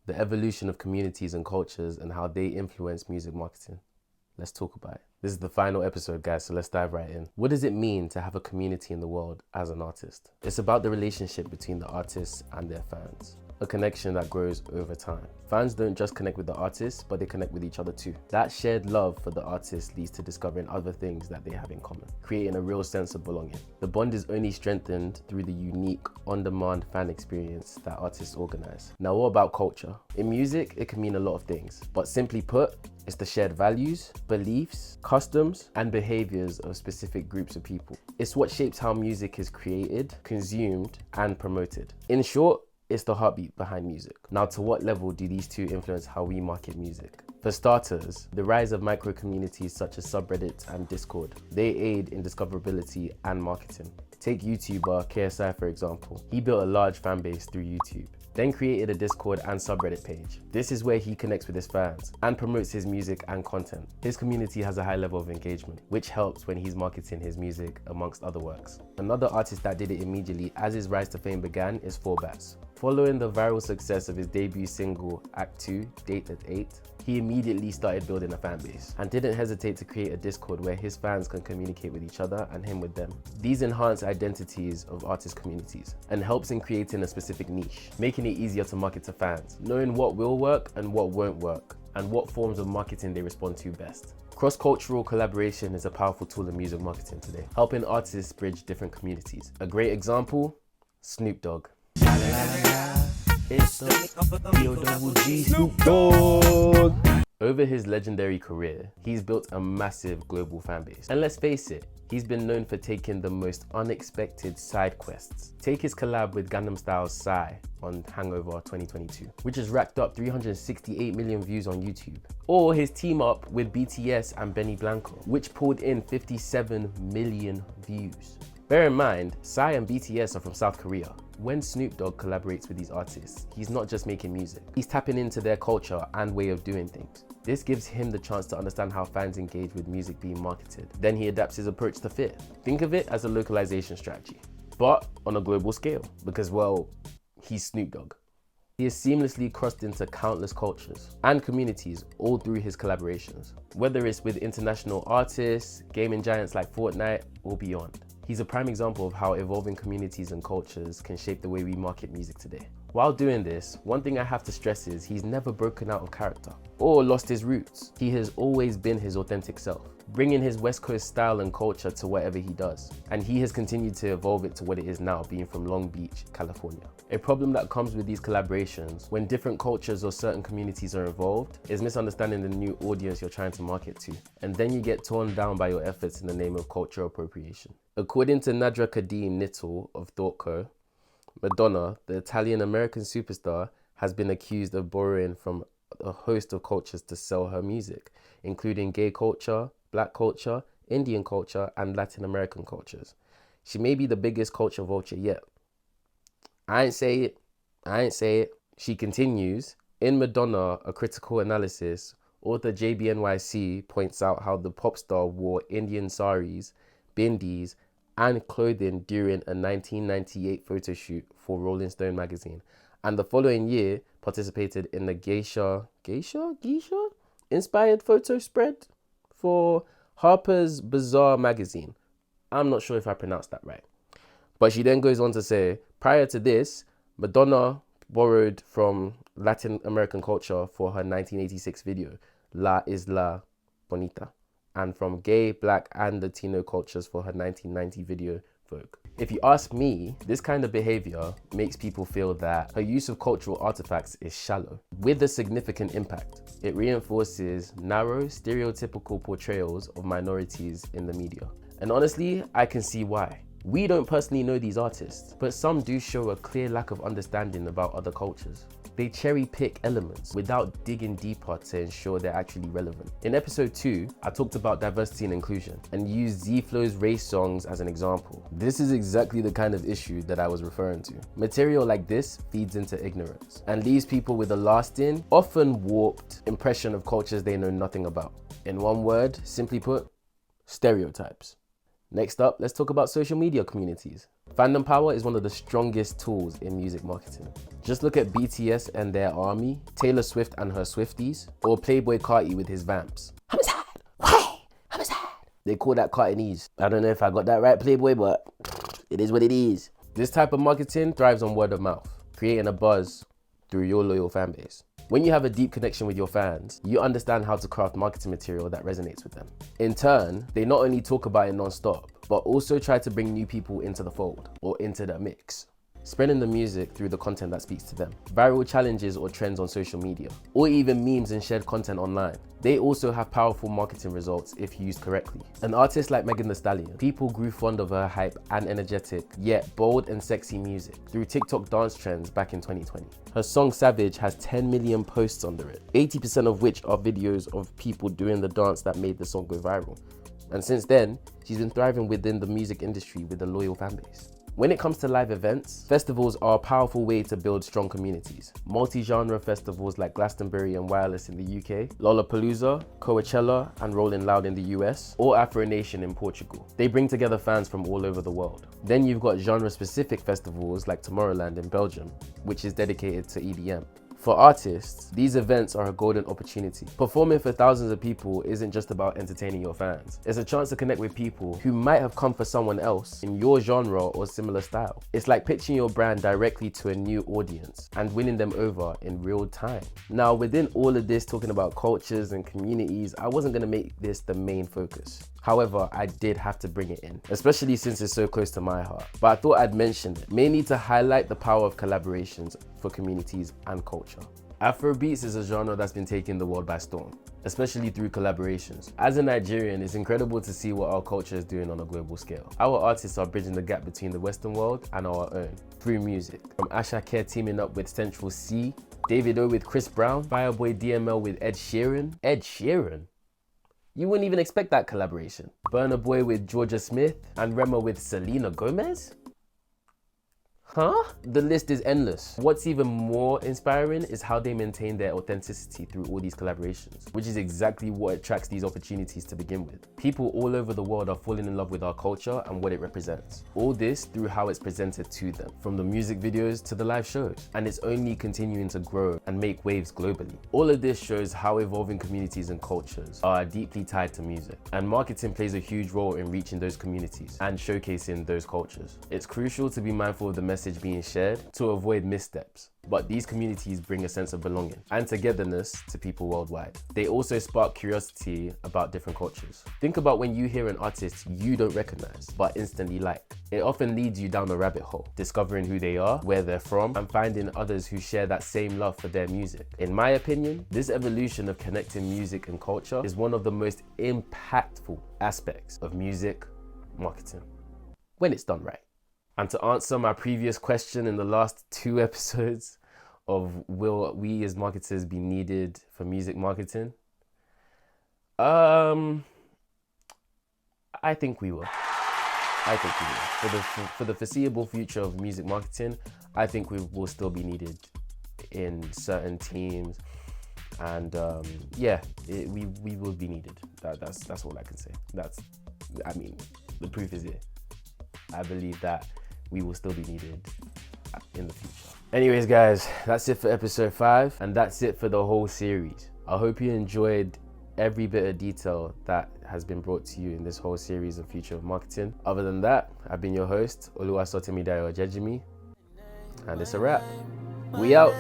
the evolution of communities and cultures and how they influence music marketing. Let's talk about it. This is the final episode, guys, so let's dive right in. What does it mean to have a community in the world as an artist? It's about the relationship between the artists and their fans. A connection that grows over time. Fans don't just connect with the artists, but they connect with each other too. That shared love for the artist leads to discovering other things that they have in common, creating a real sense of belonging. The bond is only strengthened through the unique, on-demand fan experience that artists organize. Now, what about culture? In music, it can mean a lot of things, but simply put, it's the shared values, beliefs, customs, and behaviors of specific groups of people. It's what shapes how music is created, consumed, and promoted. In short, it's the heartbeat behind music. Now, to what level do these two influence how we market music? For starters, the rise of micro-communities such as subreddits and Discord. They aid in discoverability and marketing. Take YouTuber KSI for example. He built a large fan base through YouTube, then created a Discord and subreddit page. This is where he connects with his fans and promotes his music and content. His community has a high level of engagement, which helps when he's marketing his music amongst other works. Another artist that did it immediately as his rise to fame began is Afrobeats. Following the viral success of his debut single, Act 2, Date at 8, he immediately started building a fan base and didn't hesitate to create a Discord where his fans can communicate with each other and him with them. These enhance identities of artist communities and helps in creating a specific niche, making it easier to market to fans, knowing what will work and what won't work, and what forms of marketing they respond to best. Cross-cultural collaboration is a powerful tool in music marketing today, helping artists bridge different communities. A great example, Snoop Dogg. It's Snoop Dogg. Over his legendary career, he's built a massive global fan base. And let's face it, he's been known for taking the most unexpected side quests. Take his collab with Gangnam Style's Psy on Hangover 2022, which has racked up 368 million views on YouTube. Or his team up with BTS and Benny Blanco, which pulled in 57 million views. Bear in mind, Psy and BTS are from South Korea. When Snoop Dogg collaborates with these artists, he's not just making music, he's tapping into their culture and way of doing things. This gives him the chance to understand how fans engage with music being marketed. Then he adapts his approach to fit. Think of it as a localization strategy, but on a global scale, because well, he's Snoop Dogg. He has seamlessly crossed into countless cultures and communities all through his collaborations, whether it's with international artists, gaming giants like Fortnite, or beyond. He's a prime example of how evolving communities and cultures can shape the way we market music today. While doing this, one thing I have to stress is he's never broken out of character or lost his roots. He has always been his authentic self, bringing his West Coast style and culture to whatever he does. And he has continued to evolve it to what it is now, being from Long Beach, California. A problem that comes with these collaborations, when different cultures or certain communities are involved, is misunderstanding the new audience you're trying to market to. And then you get torn down by your efforts in the name of culture appropriation. According to Nadra Kadeem Nittel of ThoughtCo, Madonna, the Italian-American superstar, has been accused of borrowing from a host of cultures to sell her music, including gay culture, black culture, Indian culture, and Latin American cultures. She may be the biggest culture vulture yet. I ain't say it. She continues, in Madonna, a critical analysis, author JBNYC points out how the pop star wore Indian saris, bindis, and clothing during a 1998 photo shoot for Rolling Stone magazine, and the following year participated in the geisha inspired photo spread for Harper's Bazaar magazine. I'm not sure if I pronounced that right. But she then goes on to say, prior to this, Madonna borrowed from Latin American culture for her 1986 video, La Isla Bonita, and from gay, black, and Latino cultures for her 1990 video, Vogue. If you ask me, this kind of behavior makes people feel that her use of cultural artifacts is shallow, with a significant impact. It reinforces narrow, stereotypical portrayals of minorities in the media. And honestly, I can see why. We don't personally know these artists, but some do show a clear lack of understanding about other cultures. They cherry pick elements without digging deeper to ensure they're actually relevant. In episode 2, I talked about diversity and inclusion and used Z-Flow's race songs as an example. This is exactly the kind of issue that I was referring to. Material like this feeds into ignorance and leaves people with a lasting, often warped impression of cultures they know nothing about. In one word, simply put, stereotypes. Next up, let's talk about social media communities. Fandom power is one of the strongest tools in music marketing. Just look at BTS and their army, Taylor Swift and her Swifties, or Playboy Carti with his vamps. They call that Cartinese. I don't know if I got that right, Playboy, but it is what it is. This type of marketing thrives on word of mouth, creating a buzz through your loyal fan base. When you have a deep connection with your fans, you understand how to craft marketing material that resonates with them. In turn, they not only talk about it non-stop, but also try to bring new people into the fold or into the mix, spreading the music through the content that speaks to them. Viral challenges or trends on social media, or even memes and shared content online. They also have powerful marketing results if used correctly. An artist like Megan Thee Stallion, people grew fond of her hype and energetic, yet bold and sexy music through TikTok dance trends back in 2020. Her song Savage has 10 million posts under it, 80% of which are videos of people doing the dance that made the song go viral. And since then, she's been thriving within the music industry with a loyal fan base. When it comes to live events, festivals are a powerful way to build strong communities. Multi-genre festivals like Glastonbury and Wireless in the UK, Lollapalooza, Coachella and Rolling Loud in the US, or Afro Nation in Portugal. They bring together fans from all over the world. Then you've got genre-specific festivals like Tomorrowland in Belgium, which is dedicated to EDM. For artists, these events are a golden opportunity. Performing for thousands of people isn't just about entertaining your fans. It's a chance to connect with people who might have come for someone else in your genre or similar style. It's like pitching your brand directly to a new audience and winning them over in real time. Now, within all of this talking about cultures and communities, I wasn't gonna make this the main focus. However, I did have to bring it in, especially since it's so close to my heart. But I thought I'd mention it, mainly to highlight the power of collaborations for communities and culture. Afrobeats is a genre that's been taking the world by storm, especially through collaborations. As a Nigerian, it's incredible to see what our culture is doing on a global scale. Our artists are bridging the gap between the Western world and our own through music. From Asake teaming up with Central C, Davido with Chris Brown, Fireboy DML with Ed Sheeran. Ed Sheeran? You wouldn't even expect that collaboration. Burna Boy with Georgia Smith and Rema with Selena Gomez? Huh? The list is endless. What's even more inspiring is how they maintain their authenticity through all these collaborations, which is exactly what attracts these opportunities to begin with. People all over the world are falling in love with our culture and what it represents. All this through how it's presented to them, from the music videos to the live shows. And it's only continuing to grow and make waves globally. All of this shows how evolving communities and cultures are deeply tied to music. And marketing plays a huge role in reaching those communities and showcasing those cultures. It's crucial to be mindful of the message being shared to avoid missteps. But these communities bring a sense of belonging and togetherness to people worldwide. They also spark curiosity about different cultures. Think about when you hear an artist you don't recognize, but instantly like. It often leads you down a rabbit hole, discovering who they are, where they're from, and finding others who share that same love for their music. In my opinion, this evolution of connecting music and culture is one of the most impactful aspects of music marketing, when it's done right. And to answer my previous question in the last 2 episodes of will we as marketers be needed for music marketing? I think we will. I think we will. For the foreseeable future of music marketing, I think we will still be needed in certain teams. And we will be needed. That's all I can say. The proof is here. I believe that we will still be needed in the future. Anyways, guys, that's it for episode 5, and that's it for the whole series. I hope you enjoyed every bit of detail that has been brought to you in this whole series of Future of Marketing. Other than that, I've been your host, Oluwasotimidayo Ojejimi, and it's a wrap. We out.